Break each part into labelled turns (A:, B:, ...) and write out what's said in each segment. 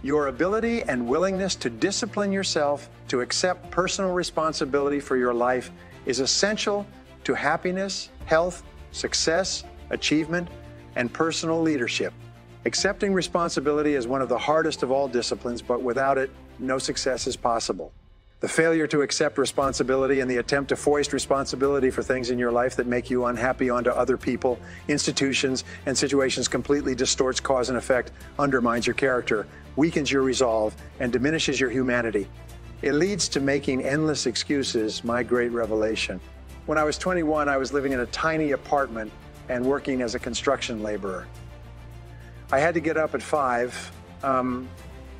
A: Your ability and willingness to discipline yourself to accept personal responsibility for your life is essential to happiness, health, success, achievement, and personal leadership. Accepting responsibility is one of the hardest of all disciplines, but without it, no success is possible. The failure to accept responsibility and the attempt to foist responsibility for things in your life that make you unhappy onto other people, institutions, and situations completely distorts cause and effect, undermines your character, weakens your resolve, and diminishes your humanity. It leads to making endless excuses, my great revelation. When I was 21, I was living in a tiny apartment and working as a construction laborer. I had to get up at 5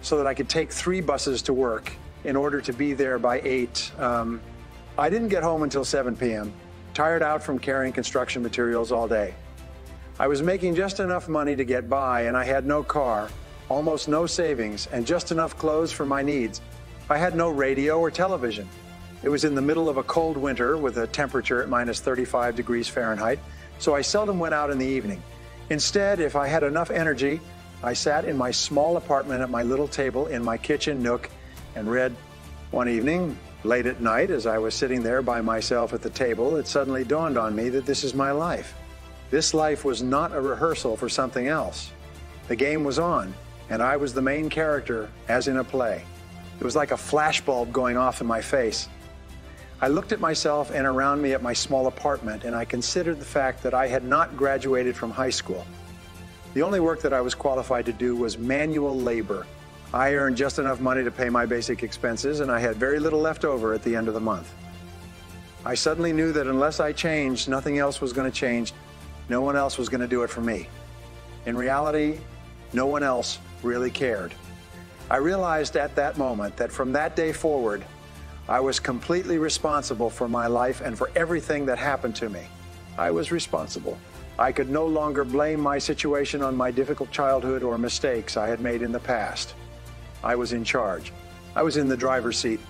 A: so that I could take 3 buses to work in order to be there by 8. I didn't get home until 7 p.m., tired out from carrying construction materials all day. I was making just enough money to get by, and I had no car, almost no savings, and just enough clothes for my needs. I had no radio or television. It was in the middle of a cold winter with a temperature at minus 35 degrees Fahrenheit, so I seldom went out in the evening. Instead, if I had enough energy, I sat in my small apartment at my little table in my kitchen nook and read. One evening, late at night, as I was sitting there by myself at the table, it suddenly dawned on me that this is my life. This life was not a rehearsal for something else. The game was on, and I was the main character, as in a play. It was like a flashbulb going off in my face. I looked at myself and around me at my small apartment, and I considered the fact that I had not graduated from high school. The only work that I was qualified to do was manual labor. I earned just enough money to pay my basic expenses, and I had very little left over at the end of the month. I suddenly knew that unless I changed, nothing else was going to change. No one else was going to do it for me. In reality, no one else really cared. I realized at that moment that from that day forward, I was completely responsible for my life and for everything that happened to me. I was responsible. I could no longer blame my situation on my difficult childhood or mistakes I had made in the past. I was in charge. I was in the driver's seat.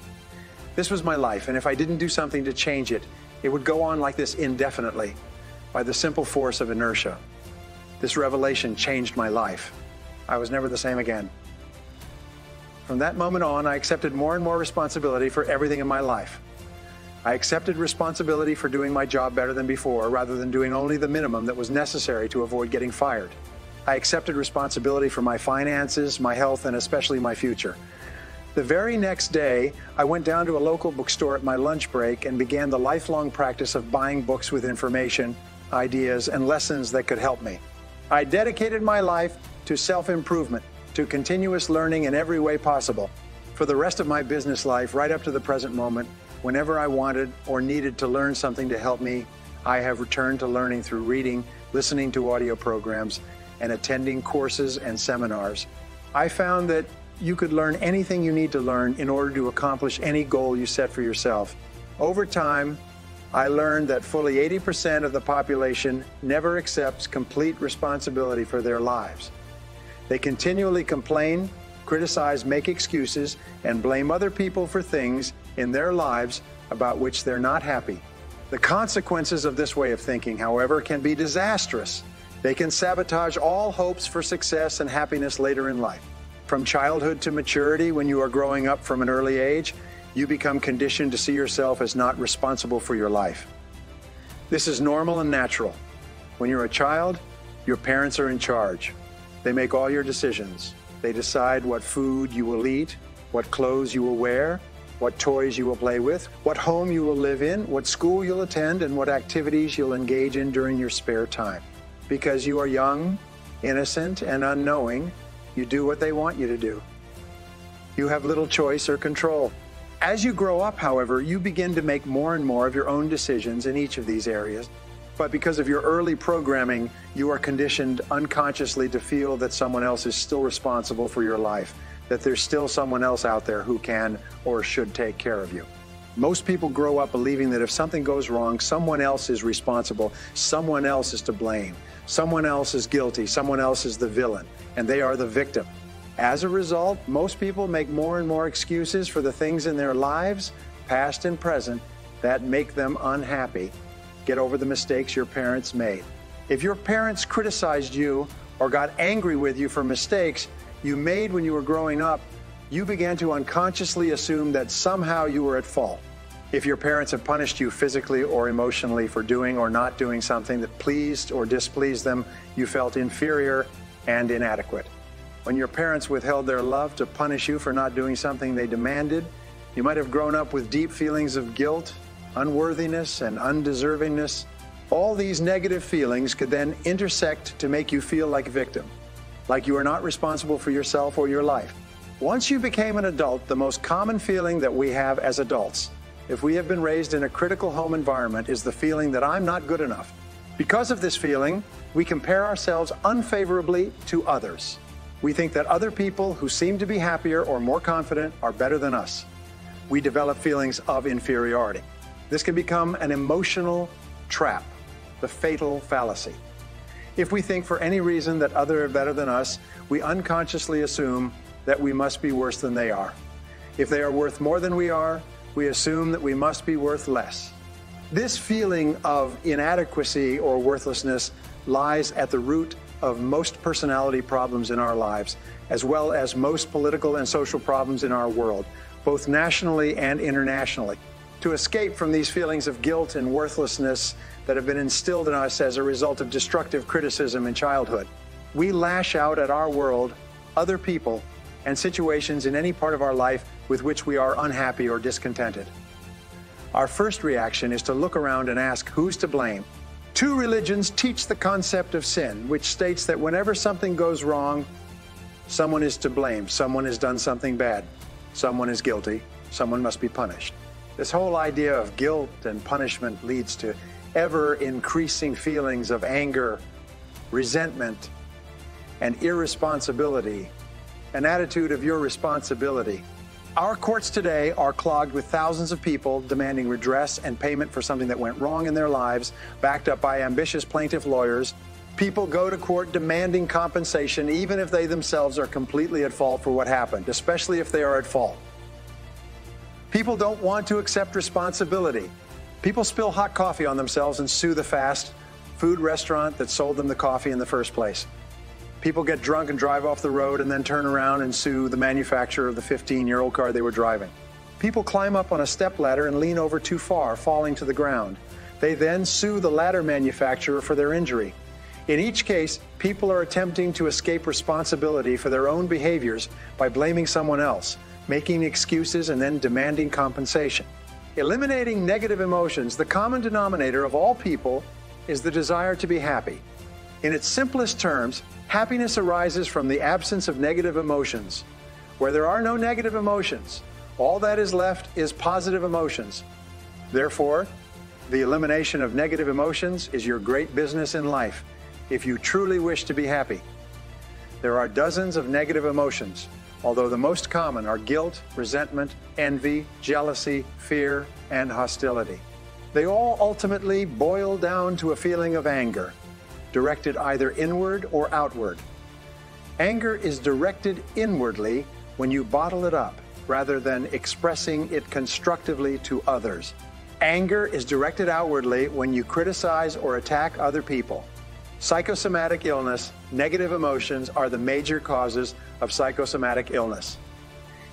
A: This was my life, and if I didn't do something to change it, it would go on like this indefinitely, by the simple force of inertia. This revelation changed my life. I was never the same again. From that moment on, I accepted more and more responsibility for everything in my life. I accepted responsibility for doing my job better than before, rather than doing only the minimum that was necessary to avoid getting fired. I accepted responsibility for my finances, my health, and especially my future. The very next day, I went down to a local bookstore at my lunch break and began the lifelong practice of buying books with information, ideas, and lessons that could help me. I dedicated my life to self-improvement, to continuous learning in every way possible. For the rest of my business life, right up to the present moment, whenever I wanted or needed to learn something to help me, I have returned to learning through reading, listening to audio programs, and attending courses and seminars. I found that you could learn anything you need to learn in order to accomplish any goal you set for yourself. Over time, I learned that fully 80% of the population never accepts complete responsibility for their lives. They continually complain, criticize, make excuses, and blame other people for things in their lives about which they're not happy. The consequences of this way of thinking, however, can be disastrous. They can sabotage all hopes for success and happiness later in life. From childhood to maturity, when you are growing up from an early age, you become conditioned to see yourself as not responsible for your life. This is normal and natural. When you're a child, your parents are in charge. They make all your decisions. They decide what food you will eat, what clothes you will wear, what toys you will play with, what home you will live in, what school you'll attend, and what activities you'll engage in during your spare time. Because you are young, innocent, and unknowing, you do what they want you to do. You have little choice or control. As you grow up, however, you begin to make more and more of your own decisions in each of these areas. But because of your early programming, you are conditioned unconsciously to feel that someone else is still responsible for your life, that there's still someone else out there who can or should take care of you. Most people grow up believing that if something goes wrong, someone else is responsible, someone else is to blame, someone else is guilty, someone else is the villain, and they are the victim. As a result, most people make more and more excuses for the things in their lives, past and present, that make them unhappy. Get over the mistakes your parents made. If your parents criticized you or got angry with you for mistakes you made when you were growing up, you began to unconsciously assume that somehow you were at fault. If your parents have punished you physically or emotionally for doing or not doing something that pleased or displeased them, you felt inferior and inadequate. When your parents withheld their love to punish you for not doing something they demanded, you might have grown up with deep feelings of guilt, unworthiness, and undeservingness. All these negative feelings could then intersect to make you feel like a victim, like you are not responsible for yourself or your life. Once you became an adult, the most common feeling that we have as adults, if we have been raised in a critical home environment, is the feeling that I'm not good enough. Because of this feeling, we compare ourselves unfavorably to others. We think that other people who seem to be happier or more confident are better than us. We develop feelings of inferiority. This can become an emotional trap, the fatal fallacy. If we think for any reason that others are better than us, we unconsciously assume that we must be worse than they are. If they are worth more than we are, we assume that we must be worth less. This feeling of inadequacy or worthlessness lies at the root of most personality problems in our lives, as well as most political and social problems in our world, both nationally and internationally. To escape from these feelings of guilt and worthlessness that have been instilled in us as a result of destructive criticism in childhood, we lash out at our world, other people, and situations in any part of our life with which we are unhappy or discontented. Our first reaction is to look around and ask, who's to blame? Two religions teach the concept of sin, which states that whenever something goes wrong, someone is to blame, someone has done something bad, someone is guilty, someone must be punished. This whole idea of guilt and punishment leads to ever-increasing feelings of anger, resentment, and irresponsibility, an attitude of your responsibility. Our courts today are clogged with thousands of people demanding redress and payment for something that went wrong in their lives, backed up by ambitious plaintiff lawyers. People go to court demanding compensation even if they themselves are completely at fault for what happened, especially if they are at fault. People don't want to accept responsibility. People spill hot coffee on themselves and sue the fast food restaurant that sold them the coffee in the first place. People get drunk and drive off the road and then turn around and sue the manufacturer of the 15-year-old car they were driving. People climb up on a stepladder and lean over too far, falling to the ground. They then sue the ladder manufacturer for their injury. In each case, people are attempting to escape responsibility for their own behaviors by blaming someone else, making excuses, and then demanding compensation. Eliminating negative emotions, the common denominator of all people is the desire to be happy. In its simplest terms, happiness arises from the absence of negative emotions. Where there are no negative emotions, all that is left is positive emotions. Therefore, the elimination of negative emotions is your great business in life, if you truly wish to be happy. There are dozens of negative emotions, although the most common are guilt, resentment, envy, jealousy, fear, and hostility. They all ultimately boil down to a feeling of anger, directed either inward or outward. Anger is directed inwardly when you bottle it up, rather than expressing it constructively to others. Anger is directed outwardly when you criticize or attack other people. Psychosomatic illness, negative emotions are the major causes of psychosomatic illness.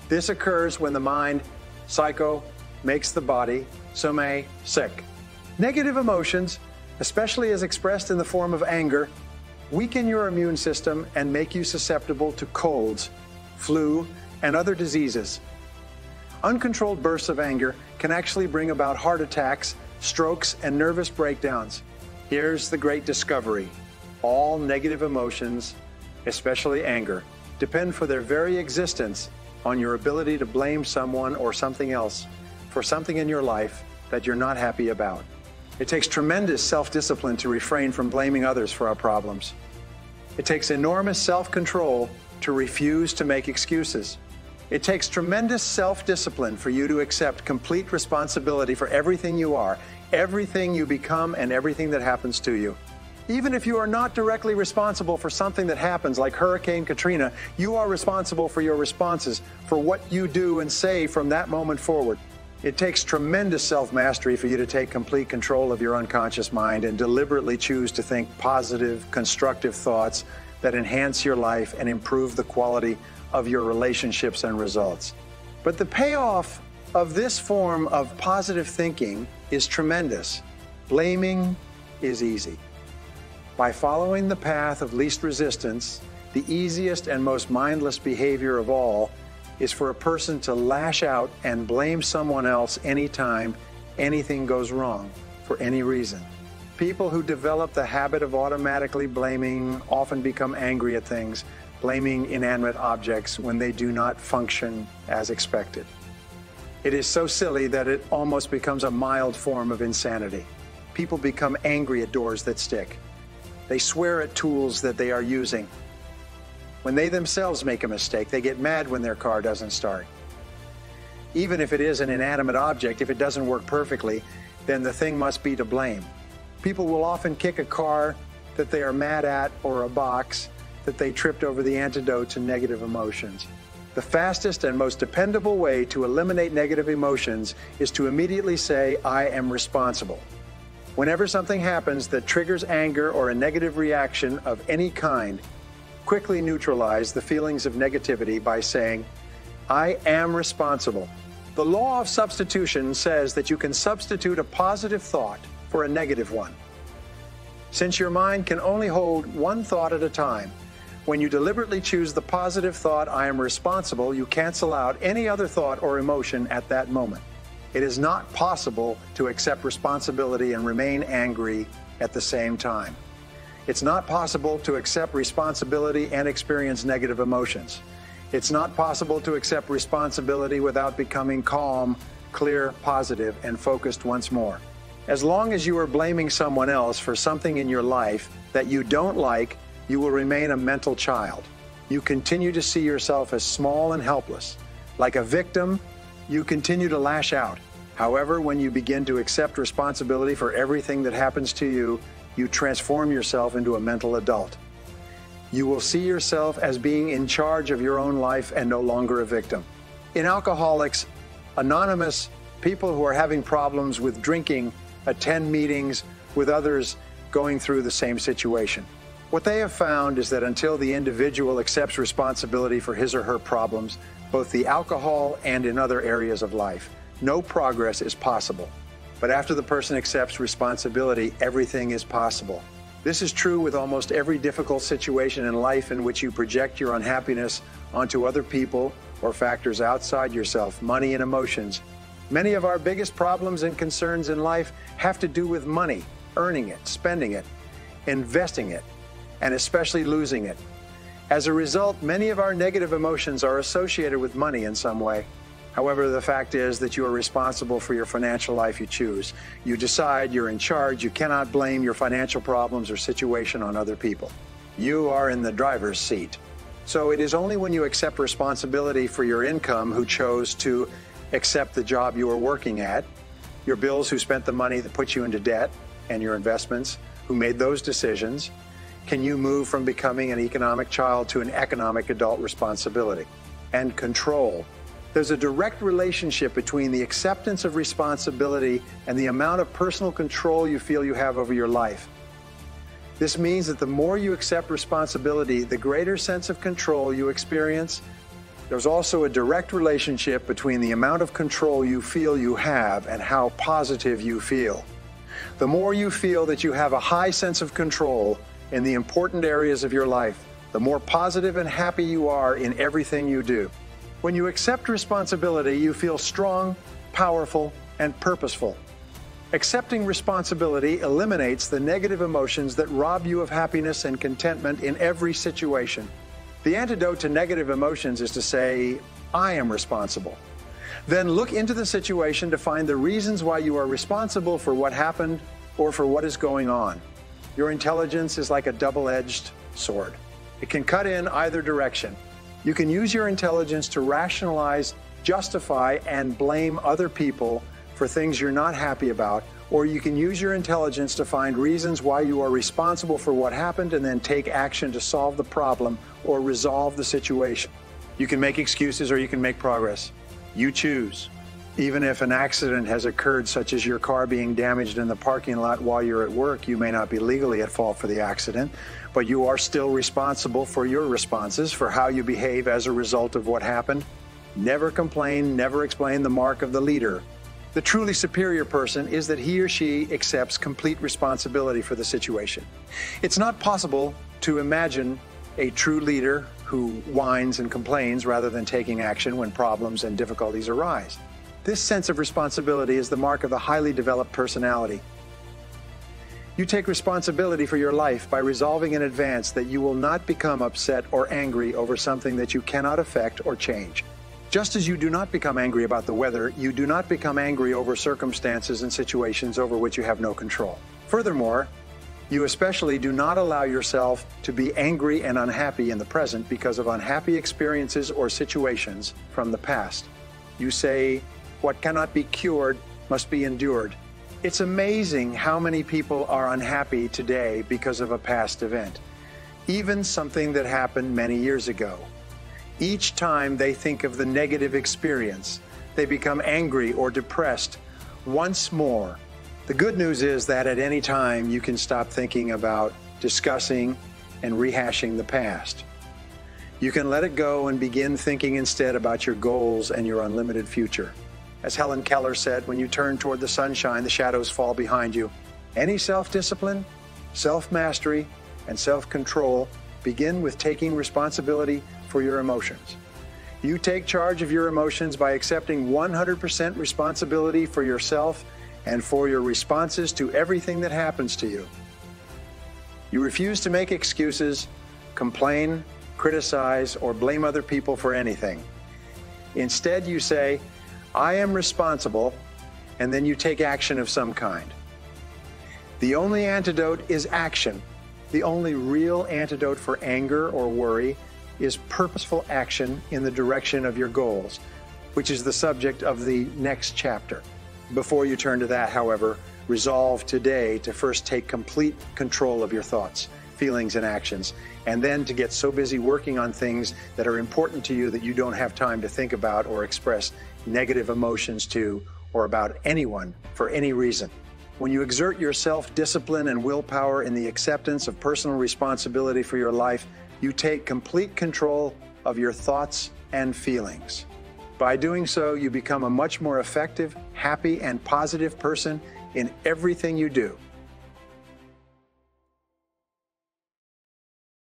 A: This occurs when the mind, psycho, makes the body, some sick. Negative emotions, especially as expressed in the form of anger, weaken your immune system and make you susceptible to colds, flu, and other diseases. Uncontrolled bursts of anger can actually bring about heart attacks, strokes, and nervous breakdowns. Here's the great discovery. All negative emotions, especially anger, depend for their very existence on your ability to blame someone or something else for something in your life that you're not happy about. It takes tremendous self-discipline to refrain from blaming others for our problems. It takes enormous self-control to refuse to make excuses. It takes tremendous self-discipline for you to accept complete responsibility for everything you are, everything you become, and everything that happens to you. Even if you are not directly responsible for something that happens, like Hurricane Katrina, you are responsible for your responses, for what you do and say from that moment forward. It takes tremendous self-mastery for you to take complete control of your unconscious mind and deliberately choose to think positive, constructive thoughts that enhance your life and improve the quality of your relationships and results. But the payoff of this form of positive thinking is tremendous. Blaming is easy. By following the path of least resistance, the easiest and most mindless behavior of all is for a person to lash out and blame someone else anytime anything goes wrong for any reason. People who develop the habit of automatically blaming often become angry at things, blaming inanimate objects when they do not function as expected. It is so silly that it almost becomes a mild form of insanity. People become angry at doors that stick. They swear at tools that they are using. When they themselves make a mistake, they get mad when their car doesn't start. Even if it is an inanimate object, if it doesn't work perfectly, then the thing must be to blame. People will often kick a car that they are mad at or a box that they tripped over the antidote to negative emotions. The fastest and most dependable way to eliminate negative emotions is to immediately say, I am responsible. Whenever something happens that triggers anger or a negative reaction of any kind, quickly neutralize the feelings of negativity by saying, I am responsible. The law of substitution says that you can substitute a positive thought for a negative one. Since your mind can only hold one thought at a time, when you deliberately choose the positive thought, I am responsible, you cancel out any other thought or emotion at that moment. It is not possible to accept responsibility and remain angry at the same time. It's not possible to accept responsibility and experience negative emotions. It's not possible to accept responsibility without becoming calm, clear, positive, and focused once more. As long as you are blaming someone else for something in your life that you don't like, you will remain a mental child. You continue to see yourself as small and helpless. Like a victim, you continue to lash out. However, when you begin to accept responsibility for everything that happens to you, you transform yourself into a mental adult. You will see yourself as being in charge of your own life and no longer a victim. In Alcoholics Anonymous, people who are having problems with drinking attend meetings with others going through the same situation. What they have found is that until the individual accepts responsibility for his or her problems, both the alcohol and in other areas of life, no progress is possible. But after the person accepts responsibility, everything is possible. This is true with almost every difficult situation in life in which you project your unhappiness onto other people or factors outside yourself, money and emotions. Many of our biggest problems and concerns in life have to do with money, earning it, spending it, investing it, and especially losing it. As a result, many of our negative emotions are associated with money in some way. However, the fact is that you are responsible for your financial life you choose. You decide, you're in charge, you cannot blame your financial problems or situation on other people. You are in the driver's seat. So it is only when you accept responsibility for your income who chose to accept the job you are working at, your bills who spent the money that put you into debt, and your investments who made those decisions, can you move from becoming an economic child to an economic adult responsibility and control. There's a direct relationship between the acceptance of responsibility and the amount of personal control you feel you have over your life. This means that the more you accept responsibility, the greater sense of control you experience. There's also a direct relationship between the amount of control you feel you have and how positive you feel. The more you feel that you have a high sense of control in the important areas of your life, the more positive and happy you are in everything you do. When you accept responsibility, you feel strong, powerful, and purposeful. Accepting responsibility eliminates the negative emotions that rob you of happiness and contentment in every situation. The antidote to negative emotions is to say, I am responsible. Then look into the situation to find the reasons why you are responsible for what happened or for what is going on. Your intelligence is like a double-edged sword. It can cut in either direction. You can use your intelligence to rationalize, justify, and blame other people for things you're not happy about, or you can use your intelligence to find reasons why you are responsible for what happened and then take action to solve the problem or resolve the situation. You can make excuses or you can make progress. You choose. Even if an accident has occurred, such as your car being damaged in the parking lot while you're at work, you may not be legally at fault for the accident, but you are still responsible for your responses, for how you behave as a result of what happened. Never complain, never explain the mark of the leader. The truly superior person is that he or she accepts complete responsibility for the situation. It's not possible to imagine a true leader who whines and complains rather than taking action when problems and difficulties arise. This sense of responsibility is the mark of a highly developed personality. You take responsibility for your life by resolving in advance that you will not become upset or angry over something that you cannot affect or change. Just as you do not become angry about the weather, you do not become angry over circumstances and situations over which you have no control. Furthermore, you especially do not allow yourself to be angry and unhappy in the present because of unhappy experiences or situations from the past. You say, "What cannot be cured must be endured." It's amazing how many people are unhappy today because of a past event, even something that happened many years ago. Each time they think of the negative experience, they become angry or depressed once more. The good news is that at any time you can stop thinking about discussing and rehashing the past. You can let it go and begin thinking instead about your goals and your unlimited future. As Helen Keller said, when you turn toward the sunshine, the shadows fall behind you. Any self-discipline, self-mastery, and self-control begin with taking responsibility for your emotions. You take charge of your emotions by accepting 100% responsibility for yourself and for your responses to everything that happens to you. You refuse to make excuses, complain, criticize, or blame other people for anything. Instead, you say, "I am responsible," and then you take action of some kind. The only antidote is action. The only real antidote for anger or worry is purposeful action in the direction of your goals, which is the subject of the next chapter. Before you turn to that, however, resolve today to first take complete control of your thoughts, feelings, and actions, and then to get so busy working on things that are important to you that you don't have time to think about or express negative emotions to or about anyone for any reason. When you exert your self-discipline and willpower in the acceptance of personal responsibility for your life, you take complete control of your thoughts and feelings. By doing so, you become a much more effective, happy, and positive person in everything you do.